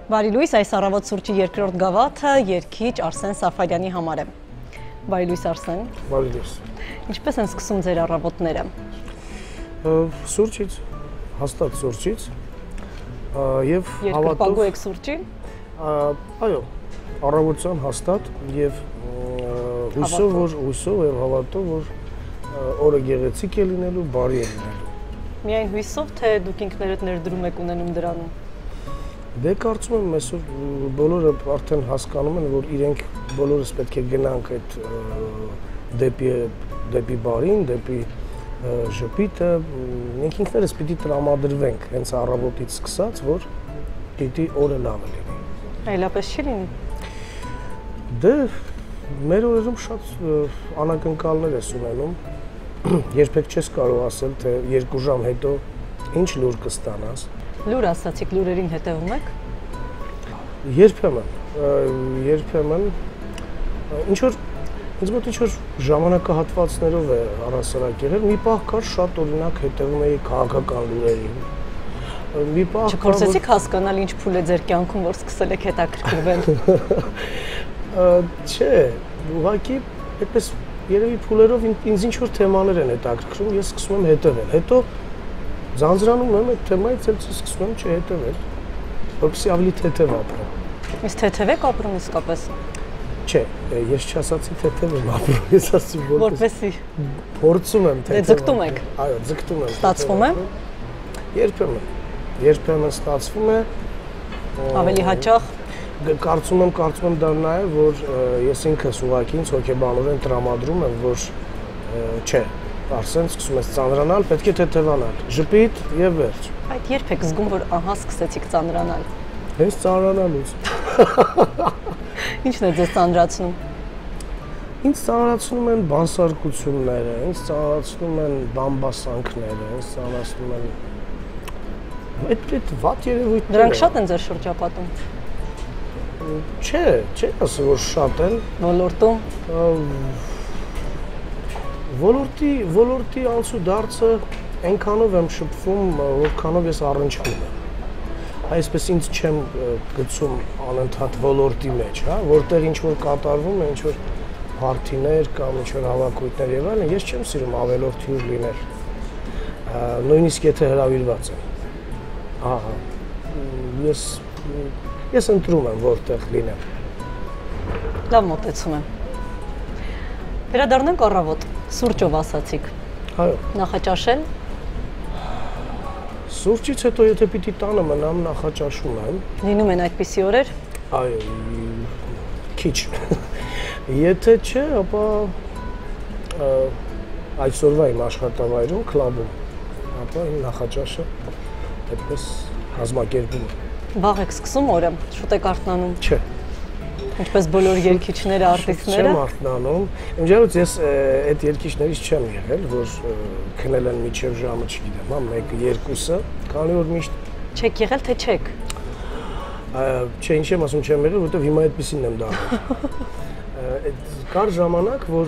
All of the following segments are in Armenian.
Բարի լույս, այս առավոտ սուրճի երկրորդ գավաթը երգիչ Արսեն Սաֆարյանի համար է։ Բարի լույս Արսեն։ Բարի լույս։ Ինչպես են սկսում ձեր առավոտները։ Սուրճից, հաստատ սուրճից եւ Երկրպագու եք սուրճի։ Այո, առավոտյան հաստատ եւ հույսով եւ հավատով, որ օրը գեղեցիկ է լինելու, բարի է լինելու։ Միայն հույսով, թե դուք ինքներդ ներդրում եք ունենում դրանում։ Դե կարծում եմ այսօր բոլորը արդեն հասկանում են, որ իրենք բոլորս պետք է գնանք այդ դեպի բարին, դեպի ժպիտը, մենք ինքներս պիտի տրամադրվենք հենց առավոտից սկսած, որ պիտի օրը լավը լինի։ Այլապես չի լինի։ Դե մեր օրերում շատ անակնկալներ ես ունենում, երբեք չես կարող ասել, թե 2 ժամ հետո ինչ լուր կստանաս։ Լուր ասացիք, լուրերին հետևում եք։ Երբեմն ինչ որ ինձ մոտ ինչ որ ժամանակահատվածներով է առասարակ եղել, մի պահ կար շատ օրինակ հետևում էի քաղաքական լուրերին։ Մի պահ չփորձեցիք հասկանալ ինչ փուլ է ձեր կյանքում, որ սկսել եք հետաքրքրվել։ Չէ, ուղղակի այդպես երևի փուլերով ինձ ինչ որ թեմաներ են հետաքրքրում, ես սկսում եմ հետևել։ Հետո ձանձրանում եմ այդ թեմայից, էլ սկսում եմ չհետևել, որպեսզի ավելի թեթև ապրեմ։ Իսկ թեթև եք ապրում իսկապես։ Չէ, ես չասացի թեթև եմ ապրում, ես ասացի որպեսզի փորձում եմ թեթև։ Դե ձգտում եք։ Այո, ձգտում եմ։ Ստացվում է։ Երբեմն ստացվում է։ Ավելի հաճախ։ Կարծում եմ դա նաև, որ ես ինքս ուղղակի ինձ հոգեբանորեն տրամադրում եմ, որ չէ, Արսեն սկսում ես ծանրանալ, պետք է թեթևանալ, ժպիտ եւ վերջ։ Այդ երբ եք զգում, որ ահա սկսեցիք ծանրանալ։ Հենց ծանրանալուց։ Ինչն է ձեզ ծանրացնում։ Ինձ ծանրացնում են բանսարկությունները, ինձ ծանրացնում են բամբասանքները, ինձ ծանրացնում են այդ վատ երևույթները։ Դրանք շատ են ձեր շրջապատում։ Չէ, ասեմ, որ շատ են։ Ոլորտում։ Ոլորտի անցուդարձը այնքանով եմ շփվում, որքանով ես առնչվում եմ։ Այսպես ինձ չեմ գցում անընդհատ ոլորտի մեջ, հա, որտեղ ինչ որ կատարվում է, ինչ որ հարթիներ կամ ինչ որ հավաքույթներ եւ այլն, ես չեմ սիրում ավելորդ հյուր լինել։ Նույնիսկ եթե հրավիրված եմ։ Ահա։ Ես ընտրում եմ որտեղ լինեմ։ Լավ մոտեցում եմ։ Վերադառնանք առավոտ, սուրճով ասացիք։ Այո։ Նախաճաշել։ Սուրճից հետո եթե պիտի տանը մնամ, նախաճաշում եմ։ Լինում են այդպիսի օրեր։ Այո, քիչ։ Եթե չէ, ապա այսօրվա իմ աշխատավայրում, քլաբում, ապա իմ նախաճաշը այդպես կազմակերպում եմ։ Վաղ եք սկսում օրը, շուտ եք արթնանում։ Չէ։ Ինչպես բոլոր երգիչները, արտիստները։ Չեմ արթնանում։ Իմջերուց ես այդ երգիչներից չեմ եղել, որ քնել են մինչև ժամը, չգիտեմ, հա, 1-2-ը, քանի որ միշտ չեք եղել, թե չեք։ Չէ, ինչ եմ ասում, չեմ եղել, որովհետև հիմա այդպեսին եմ դառնում։ Կար ժամանակ, որ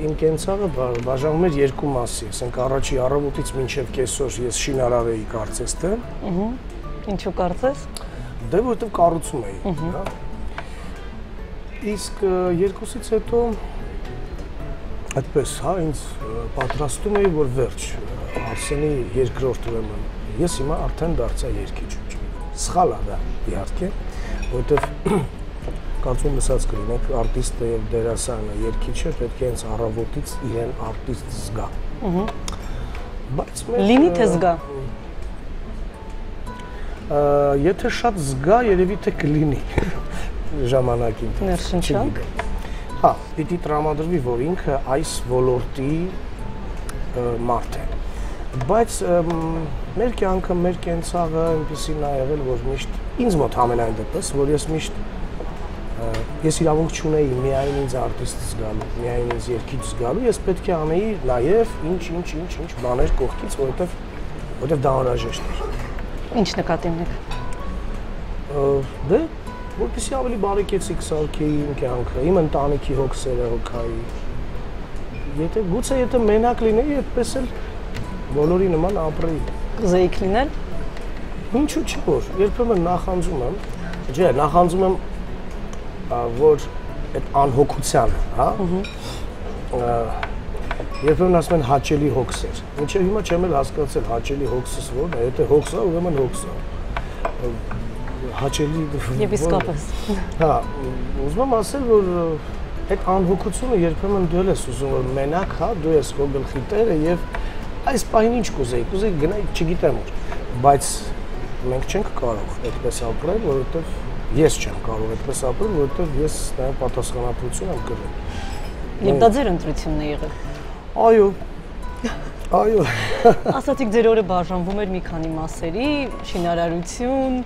իմ կենցաղը բաժանվում էր 2 մասի, ասենք առաջի առավոտից մինչև կեսօր ես շինարար էի կարծես թե։ Ինչու կարծես։ Դե որովհետև կառուցում էի, հա։ Իսկ 2-ից հետո այդպես, հա, ինձ պատրաստում էի, որ վերջ, Արսենի երկրորդ ուրեմն, ես հիմա արդեն դարձա երգիչ, սխալ է դա, իհարկե, որովհետև կարծում լսած կլինեք, արտիստը եւ դերասանը, երգիչը պետք է հենց առավոտից իրեն արտիստ զգա։ Բայց լինի թե զգա։ Եթե շատ զգա, երևի թե կլինի ժամանակին։ Ներշնչանք։ Հա, պիտի տրամադրվի, որ ինքը այս ոլորտի մարդ է։ Բայց մեր կյանքը, մեր կենցաղը այնպեսին է եղել, որ միշտ ինձ մոտ համենայն դեպս, որ ես իրավունք չունեի միայն ինձ արտիստ զգալու, միայն ինձ երգիչ զգալու, ես պետք է անեի նաև ինչ բաներ կողքից, որովհետև դա անհրաժեշտ էր։ Ինչ նկատի ունեք։ Դե, որպեսզի ավելի բարեկեցիկ սարքեի իմ կյանքը, իմ ընտանիքի հոգսերը հոգայի։ Գուցե եթե մենակ լինեի, այդպես էլ բոլորի նման ապրեի։ Կուզեիք լինել։ Ինչու՞ չէ որ երբեմն նախանձում եմ, Չէ, նախանձում եմ, որ այդ անհոգությանը, հա։ Երբեմն ասում են հաճելի հոգսեր։ Մինչև հիմա չեմ էլ հասկացել հաճելի հոգսս որն է, եթե հոգս է, ուրեմն հոգս է։ Հաճելի Եվ իսկապես։ Հա, ուզում եմ ասել, որ այդ անհոգությունը երբեմն դու ես ուզում որ մենակ, հա, դու ես քո գլխի տերը եւ այս պահին ինչ կուզեի գնայի, չգիտեմ ուր, բայց մենք չենք կարող այդպես ապրել, որովհետեւ ես չեմ կարող այդպես ապրել, որովհետեւ ես նաեւ պատասխանատվություն եմ կրում։ Եվ դա ձեր ընտրությունն է եղել։ Այո։ Այո։ Ասացիք ձեր օրը բաժանվում էր մի քանի մասերի՝ շինարարություն,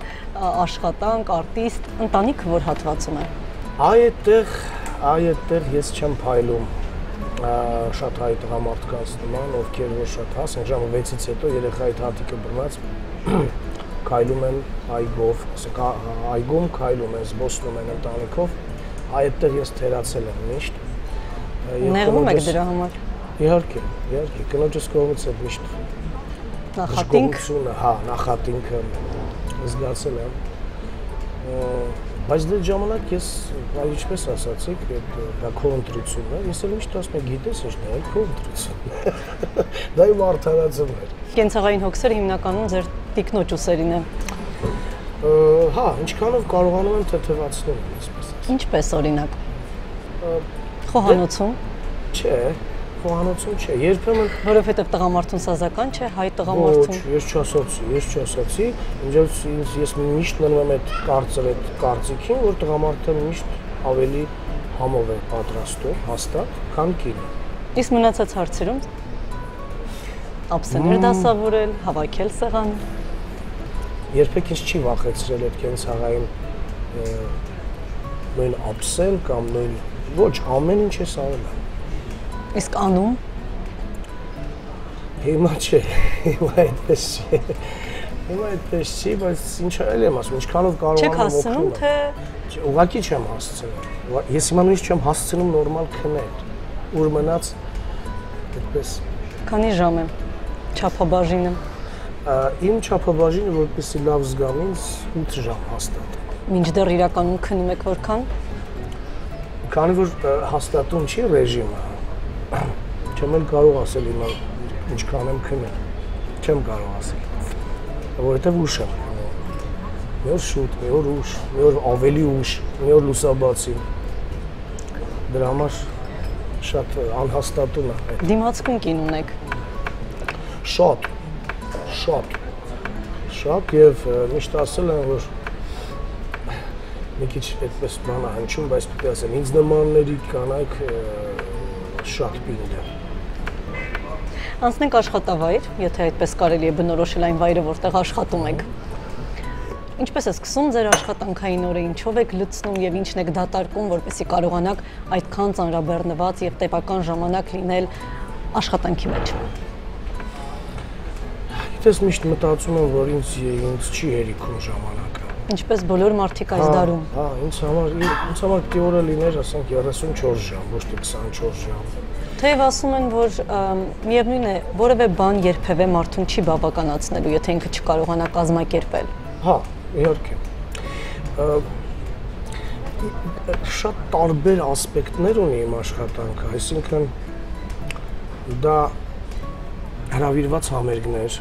աշխատանք, արտիստ, ընտանիքը որ հատվածում է։ Այդտեղ ես չեմ փայլում շատ հայ տղամարդկանց նման, ովքեր որ շատ հաս են, ժամը 6-ից հետո երեխայի հատիկը բռնած քայլում են այգով, ասենք այգում քայլում են, զբոսնում են ընտանիքով, այդտեղ ես թերացել եմ միշտ։ Նեղվում եք դրա համար։ Իհարկե, կնոջս կողմից է միշտ Նախատինք։ հա, նախատինքը զգացել եմ։ Բայց դե ժամանակ ես, ինչպես ասացիք, դա քո ընտրությունն է, ես էլ միշտ ասում եմ, գիտես ինչ դա է, քո ընտրությունն է։ Դա իմ արդարացումն էր։ Կենցաղային հոգսերը հիմնականում ձեր տիկնոջ ուսերին է։ Հա, ինչքանով կարողանում եմ թեթևացնում, այսպես ասած։ Ինչպես օրինակ։ Խոհանոցում։ Չէ, խոհանոցում չէ, երբեմն Որովհետև տղամարդուն սազական չէ, հայ տղամարդուն։ Ոչ, ես չասացի, ես միշտ մնում եմ այդ կարծիքին, որ տղամարդը միշտ ավելի համով է պատրաստում, հաստատ, քան կինը։ Իսկ մնացած հարցերում ափսեներ դասավորել, հավաքել սեղան։ Երբեք ինձ չի վախեցրել այդ կենցաղային նույն ափսել կամ նույն ոչ, ամեն ինչ ես արել։ Իսկ անում։ Հիմա չէ, հիմա այդպես չի։ Հիմա այդպես չի, բայց ինչ էլ եմ ասում, ինչքանով կարողանում եմ օգնել։ Չեք հասցնում, թե ուղղակի չեմ հասցնում։ Ես հիմա նույնիսկ չեմ հասցնում նորմալ քնել։ Ուր մնաց այդպես։ քանի ժամ է չափաբաժինը։ Իմ չափաբաժինը որպեսզի լավ զգամ ինձ 8 ժամ հաստատ։ Մինչդեռ իրականում քնում եք որքան։ Քանի որ հաստատում չի ռեժիմը, չեմ էլ կարող ասել հիմա ինչքան եմ քնել, չեմ կարող ասել, որովհետև ուշ եմ քնում, մի օր շուտ, մի օր ուշ, մի օր ավելի ուշ, մի օր լուսաբացի, դրա համար շատ անհաստատում է։ Դիմացկուն կին ունեք։ Շատ եւ միշտ ասել են, որ մի քիչ այդպես բան է հնչում, բայց պետք է ասեմ, ինձ նմանների կանայք շատ պինդ է։ Անցնենք աշխատավայր, եթե այդպես կարելի է բնորոշել այն վայրը, որտեղ աշխատում եք։ Ինչպես է սկսում ձեր աշխատանքային օրը, ինչով եք լցնում եւ ինչն եք դատարկում, որպեսզի կարողանաք այդքան ծանրաբեռնված եւ տեպական ժամանակ լինել աշխատանքի մեջ։ Գիտես, միշտ մտածում եմ, որ ինձ չի հերիքում ժամանակը։ Ինչպես բոլոր մարդիկ այս դարում։ Հա, ինձ համար պիտի օրը լիներ, ասենք 34 ժամ, ոչ թե 24 ժամ։ Թեև ասում են, որ միևնույն է, որևէ բան երբևէ մարդուն չի բավականացնելու, եթե ինքը չկարողանա կազմակերպել։ Հա, իհարկե։ Շատ տարբեր ասպեկտներ ունի իմ աշխատանքը, այսինքն դա հրավիրված համերգներ,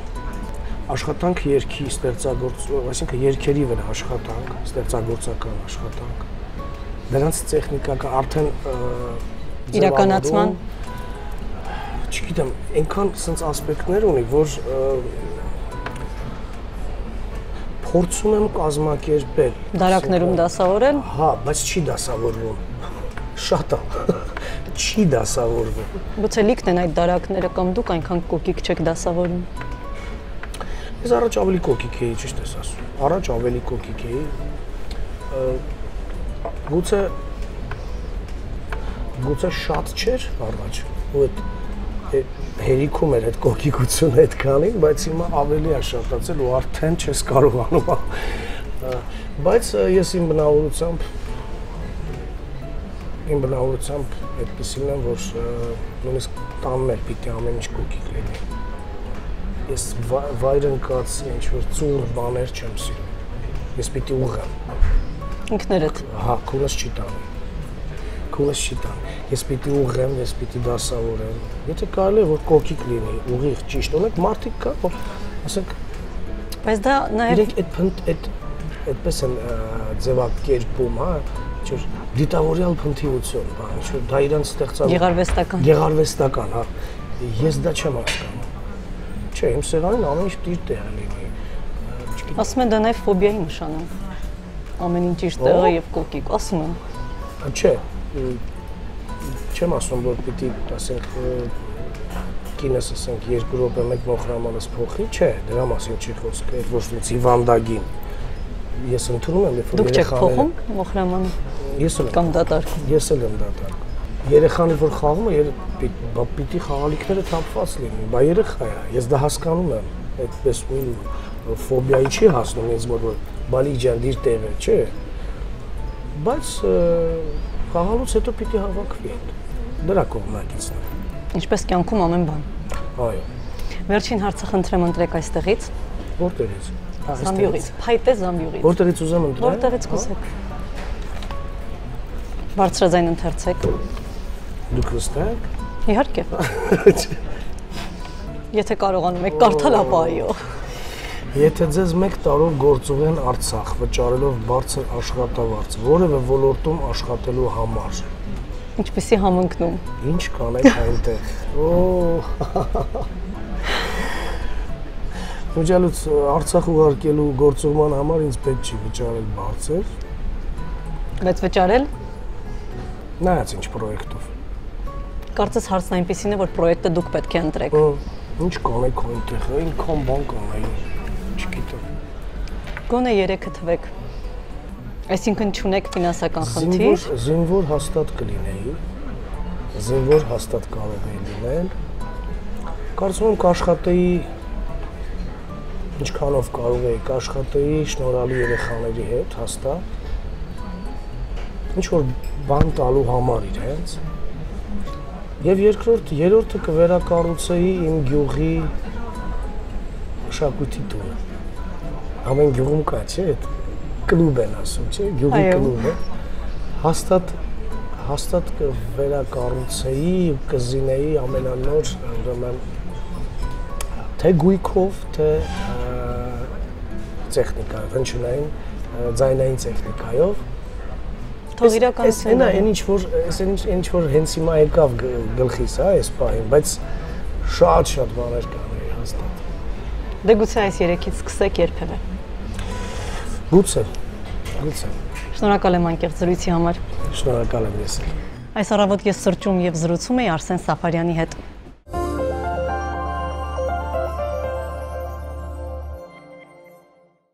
աշխատանք երգի այսինքն երգերի վրա աշխատանք, ստեղծագործական աշխատանք, դրանց տեխնիկական արդեն իրականացման, չգիտեմ, այնքան sense ասպեկտներ ունի, որ փորձում եմ կազմակերպել։ Դարակներում դասավորել։ Հա, բայց չի դասավորվում։ Շատ է։ Չի դասավորվում։ Գուցե լիքն են այդ դարակները կամ դուք այնքան կոկիկ չեք դասավորում։ Ես առաջ ավելի կոկիկ էի, ճիշտ ես ասում։ Առաջ ավելի կոկիկ էի։ Գուցե շատ չէր առաջ, ու այդ հերիքում էր այդ կոկիկությունը այդքանին, բայց հիմա ավելի է շատացել ու արդեն չես կարողանում։ Բայց ես իմ բնավորությամբ այդպեսին եմ, որ նույնիսկ տանն էլ պիտի ամեն ինչ կոկիկ լինի։ Ես վայր ընկած ինչ-որ ծուռ բաներ չեմ սիրում։ Ես պիտի ուղղեմ։ Ինքներդ։ Հա, քունս չի տանի։ Քունս չի տանի։ Ես պիտի ուղղեմ, ես պիտի դասավորեմ։ Եթե կարելի է որ կոկիկ լինի, ուղիղ, ճիշտ, ունեք մարդիկ կա, որ ասենք Բայց դա նաև իրենք այդպես են ձևակերպում, հա, ինչ-որ դիտավորյալ փնթիություն, բան, ինչ-որ դա իրանց ստեղծած գեղարվեստական, հա։ Ես դա չեմ հասկանում։ Չէ, իմ սեղանին ամեն ինչ իր տեղը լինի։ Ասում են դա նաև ֆոբիայի նշան է։ Ամեն ինչ իր տեղը եւ կոկիկ, ասում են։ Չէ, չեմ ասում, որ պիտի, ասենք, կինս, ասենք, 2 րոպե մեկ մոխրամանս փոխի, չէ, դրա մասին չի խոսքը, ոչ թե հիվանդագին։ Ես ընդունում եմ, երբ որ Դուք չեք փոխում մոխրամանը։ Ես էլ կամ դատարկում։ Ես էլ եմ դատարկում։ Երեխան որ խաղում է, պիտի խաղալիքները թափված լինեն, բա երեխա է, ես դա հասկանում եմ, այդպես ֆոբիայի չի հասնում ինձ որ բալիկ ջան դիր տեղը, չէ։ Բայց խաղալուց հետո պիտի հավաքվի։ Դրա կողմնակիցն է։ Ինչպես կյանքում ամեն բան։ Այո։ Վերջին հարցը խնդրեմ ընտրեք այստեղից։ Որտեղից։ Զամբյուղից, փայտե Զամբյուղից։ Որտեղից ուզեմ ընտրել։ Որտեղից կուզեք։ Բարձրաձայն ընթերցեք։ Դուք վստահ եք։ Իհարկե։ Եթե կարողանում եք կարդալ, ապա այո։ Եթե ձեզ 1 տարով գործուղեն Արցախ, վճարելով բարձր աշխատավարձ, որևէ ոլորտում աշխատելու համար։ Ինչպեսի համընկնում։ Ինչ կանեք այնտեղ։ Ուջալուց Արցախ ուղարկելու գործուղման համար ինձ պետք չի վճարել բարձր։ Բայց վճարել։ Նայած ինչ պրոյեկտով։ Կարծես հարցն այնպեսին է, որ պրոյեկտը դուք պետք է ընտրեք։ Ինչ կանեք այնտեղ, այնքան բան կանեի, չգիտեմ։ Գոնե 3-ը թվեք։ Այսինքն չունեք ֆինանսական խնդիր։ Զինվոր հաստատ կլինեի։ Զինվոր հաստատ կարող էի լինել։ Կարծում եմ կաշխատեի ինչքանով կարող էի կաշխատեի շնորհալի երեխաների հետ հաստատ։ Ինչ որ բան տալու համար իրենց։ Եվ երրորդը կվերակառուցեի իմ գյուղի մշակույթի տունը։ Ամեն գյուղում կա, չէ՞, կլուբ են ասում, չէ՞, գյուղի կլուբը։ Հաստատ կվերակառուցեի ու կզինեի ամենանոր, ուրեմն թե գույքով, թե տեխնիկայով, հնչյունային, ձայնային տեխնիկայով։ Թող իրականություն է։ Այն ինչ որ հենց հիմա եկավ գլխիս, հա, այս պահին, բայց շատ բաներ կանեի հաստատ։ Դե գուցե այս 3-ից սկսեք երբևէ։ Գուցե։ Շնորհակալ եմ անկեղծ զրույցի համար։ Շնորհակալ եմ ես։ Այս առավոտ ես սրճում եւ զրուցում էի Արսեն Սաֆարյանի հետ։